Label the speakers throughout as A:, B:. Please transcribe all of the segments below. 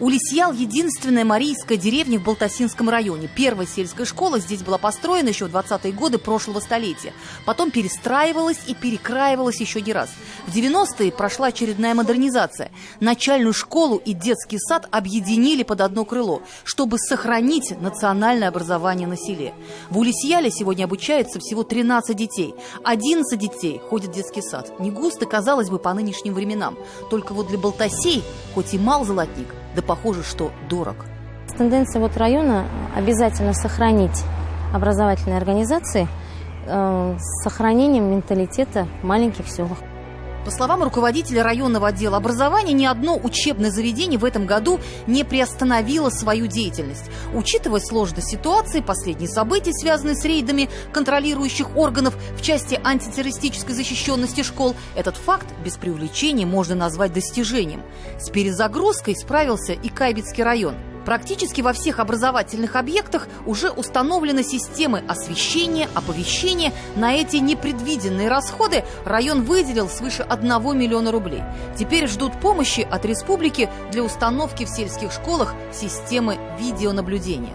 A: Улисьял – единственная марийская деревня в Балтасинском районе. Первая сельская школа здесь была построена еще в 20-е годы прошлого столетия. Потом перестраивалась и перекраивалась еще не раз. В 90-е прошла очередная модернизация. Начальную школу и детский сад объединили под одно крыло, чтобы сохранить национальное образование на селе. В Улисьяле сегодня обучаются всего 13 детей. 11 детей ходят в детский сад. Не густо, казалось бы, по нынешним временам. Только вот для балтасей, хоть и мал золотник, да похоже, что дорог.
B: Тенденция района обязательно сохранить образовательные организации с сохранением менталитета в маленьких селах.
A: По словам руководителя районного отдела образования, ни одно учебное заведение в этом году не приостановило свою деятельность. Учитывая сложность ситуации, последние события, связанные с рейдами контролирующих органов в части антитеррористической защищенности школ, этот факт без преувеличения можно назвать достижением. С перезагрузкой справился и Кайбицкий район. Практически во всех образовательных объектах уже установлены системы освещения, оповещения. На эти непредвиденные расходы район выделил свыше 1 миллиона рублей. Теперь ждут помощи от республики для установки в сельских школах системы видеонаблюдения.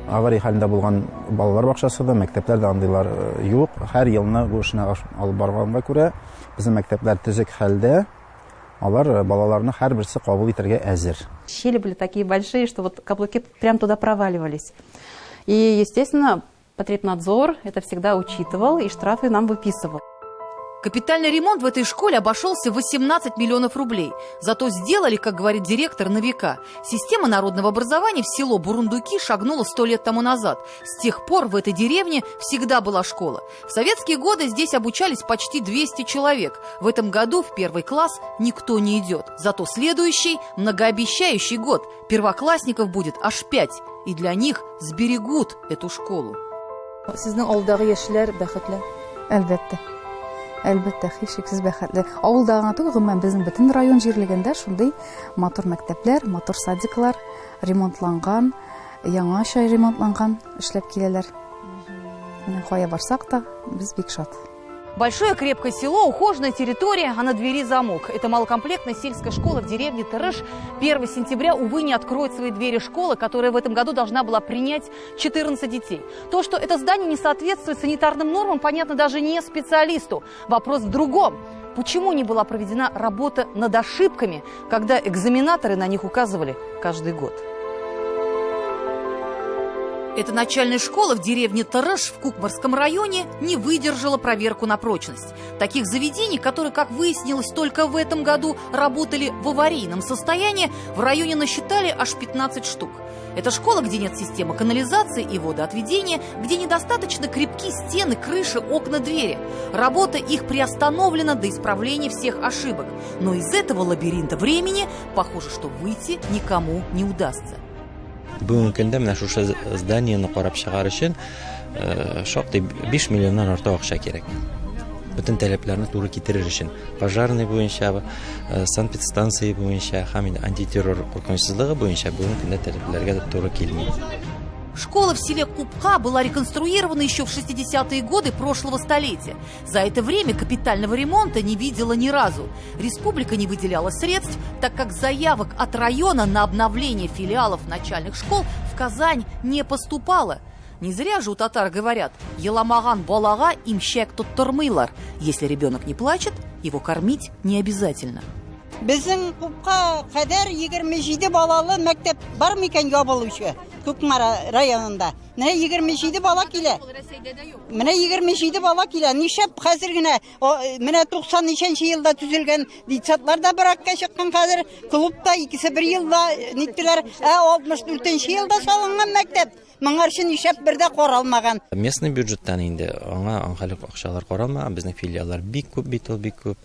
C: Авария халында булган балалар бакчасы да, мәктәпләрдә андыйлар юк. Һәр елны бу эшне алып барганга күрә, безнең мәктәпләр төзек хәлдә. Алар балаларны һәрберсе кабул итәргә әзер.
D: Щели были такие большие, что каблуки прям туда проваливались. И, естественно, Потребнадзор это всегда учитывал и штрафы нам выписывал.
A: Капитальный ремонт в этой школе обошелся в 18 миллионов рублей. Зато сделали, как говорит директор, на века. Система народного образования в село Бурундуки шагнула 100 лет тому назад. С тех пор в этой деревне всегда была школа. В советские годы здесь обучались почти 200 человек. В этом году в 1 класс никто не идет. Зато следующий, многообещающий год, первоклассников будет аж 5. И для них сберегут эту школу.
E: Сезнең авылдагы яшьләр бәхетле?
F: Әлбәттә. Әлбәттә, һичшиксез бәхетле. Авылдагы түгел, гомумән безнең бөтен район җирлегендә шундый матур мәктәпләр, матур садиклар ремонтланган, яңача ремонтланган эшләп киләләр. Менә кая барсак та, без бик шат.
A: Большое крепкое село, ухоженная территория, а на двери замок. Это малокомплектная сельская школа в деревне Тырыш. 1 сентября, увы, не откроет свои двери школы, которая в этом году должна была принять 14 детей. То, что это здание не соответствует санитарным нормам, понятно даже не специалисту. Вопрос в другом. Почему не была проведена работа над ошибками, когда экзаменаторы на них указывали каждый год? Эта начальная школа в деревне Тырыш в Кукмарском районе не выдержала проверку на прочность. Таких заведений, которые, как выяснилось, только в этом году работали в аварийном состоянии, в районе насчитали аж 15 штук. Это школа, где нет системы канализации и водоотведения, где недостаточно крепки стены, крыши, окна, двери. Работа их приостановлена до исправления всех ошибок. Но из этого лабиринта времени, похоже, что выйти никому не удастся.
G: Бүгенге көндә менә шушы зданиены карап чыгар өчен шактый 5 миллионнан артык акча кирәк. Бүтән таләпләрне туры китерер өчен пожарный буенча, санэпидстанция буенча һәм антитеррор куркынычсызлыгы буенча бүгенге көндә таләпләргә туры килми.
A: Школа в селе Купка была реконструирована еще в 60-е годы прошлого столетия. За это время капитального ремонта не видела ни разу. Республика не выделяла средств, так как заявок от района на обновление филиалов начальных школ в Казань не поступало. Не зря же у татар говорят «Еламаган балага имщек туттырмыйлар». Если ребенок не плачет, его кормить не обязательно.
H: Безнең Купка кадәр 27 балалы мәктәп бар микән ябылучы Кукмара районында. Менә 27 бала килә. Менә 27 бала килә. Нишләп хәзер генә менә 90-нче елда төзелгән детсадлар да бракка чыккан хәзер клубта икесе бер елда ниттеләр. 64-нче елда салынган мәктәп. Моңарчы нишләп бердә каралмаган.
G: Местный бюджеттан инде аңа аңхалык акчалар каралмаган. Безнең филиаллар бик күп, бит ул бик күп.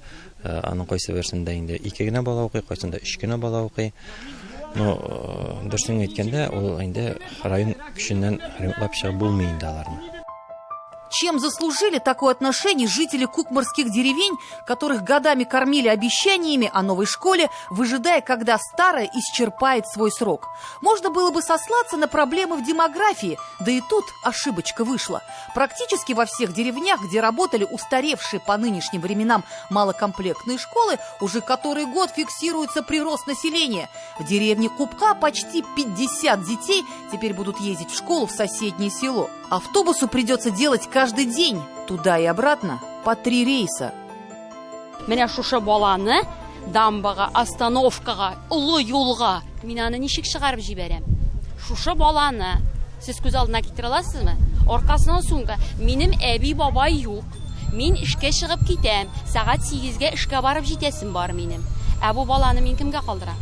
G: Аның кайсы версында инде 2 генә бала укый, кайсында 3 генә бала укый. Но дөресен әйткәндә, ул инде район көченнән ремонтлап чыгып булмый инде аларны.
A: Чем заслужили такое отношение жители кукмарских деревень, которых годами кормили обещаниями о новой школе, выжидая, когда старая исчерпает свой срок? Можно было бы сослаться на проблемы в демографии, да и тут ошибочка вышла. Практически во всех деревнях, где работали устаревшие по нынешним временам малокомплектные школы, уже который год фиксируется прирост населения. В деревне Купка почти 50 детей теперь будут ездить в школу в соседнее село. Автобусу придется делать каждый день туда и обратно по 3 рейса.
I: Менә шушы баланы дамбага, остановкага, улы юлга мин аны ничек чыгарып җибәрәм? Шушы баланы сез күз алдына китерә аласызмы? Аркасынан соңга минем әби бабай юк. Мин эшкә чыгып китәм. Сәгать 8-гә эшкә барып җитәсем бар минем. Ә бу баланы мин кемгә калдырам?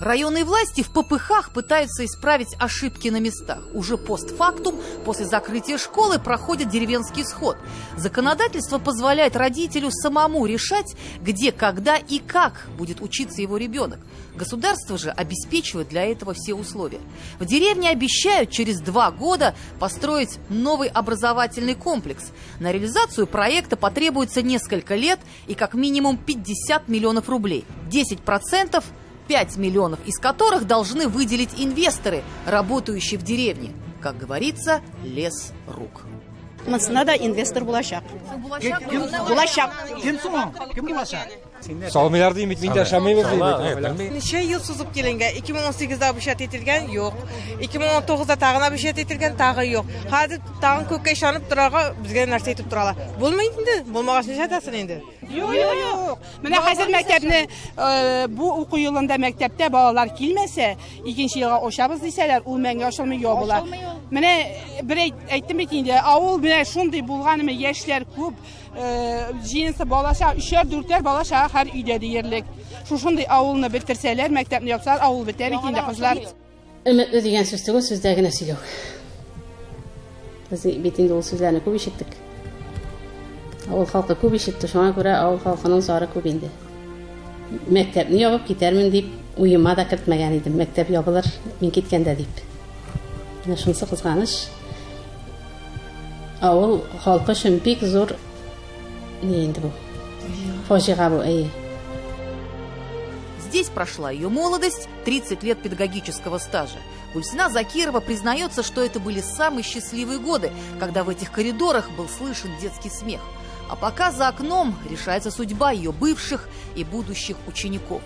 A: Районные власти в попыхах пытаются исправить ошибки на местах. Уже постфактум, после закрытия школы, проходит деревенский сход. Законодательство позволяет родителю самому решать, где, когда и как будет учиться его ребенок. Государство же обеспечивает для этого все условия. В деревне обещают через 2 года построить новый образовательный комплекс. На реализацию проекта потребуется несколько лет и как минимум 50 миллионов рублей. 10% 5 миллионов из которых должны выделить инвесторы, работающие в деревне. Как говорится, лес рук.
H: Монысына да инвестор булачак. Булачак.
J: Салмыйлар деймит, мин дә шамыйбыз деймит.
K: Ничә ел сузып килгәнгә 2018-да бушат ителгән юк. 2019-да тагына бушат ителгән тагы юк. Хәзер тагын күккә ишанып торарга безгә нәрсә итеп торалар. Булмый инде, булмагач ничә тәсен инде.
L: Юк. Менә хәзер мәктәпне бу уку елында мәктәптә балалар килмәсә, 2нче елга ошабыз дисәләр, ул мәңгә ошалмый юк була. Менә бер әйттем бит инде, авыл менә шундый булганымы, яшьләр күп, җинесе балаша, 3-4 балаша һәр өйдә диярлек. Шушындый авылны битерсәләр, мәктәпне япсалар, авыл бетә бит инде кызлар.
M: Өметле дигән сүз түгел, сүздә генә сөйләү. Без бит инде ул сүзләрне күп ишеттек. Авыл халкы күп ишетте, шуңа күрә авыл халкының зары күп инде. Мәктәпне ябып китәрмен дип уйыма да кертмәгән идем. Мәктәп ябылыр, мин киткәндә дип. Менә шунысы кызганыч. Авыл халкы өчен бик зур инде бу. Фаҗига бу, әйе.
A: Здесь прошла ее молодость, 30 лет педагогического стажа. Гульсина Закирова признается, что это были самые счастливые годы, когда в этих коридорах был слышен детский смех. А пока за окном решается судьба ее бывших и будущих учеников,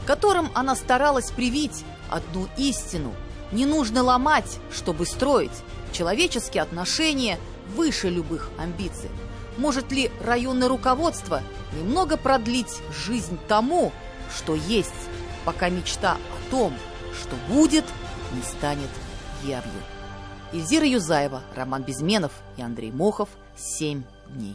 A: которым она старалась привить одну истину. Не нужно ломать, чтобы строить. Человеческие отношения выше любых амбиций. Может ли районное руководство немного продлить жизнь тому, что есть, пока мечта о том, что будет, не станет явью? Эльзира Юзаева, Роман Безменов и Андрей Мохов. 7 дней.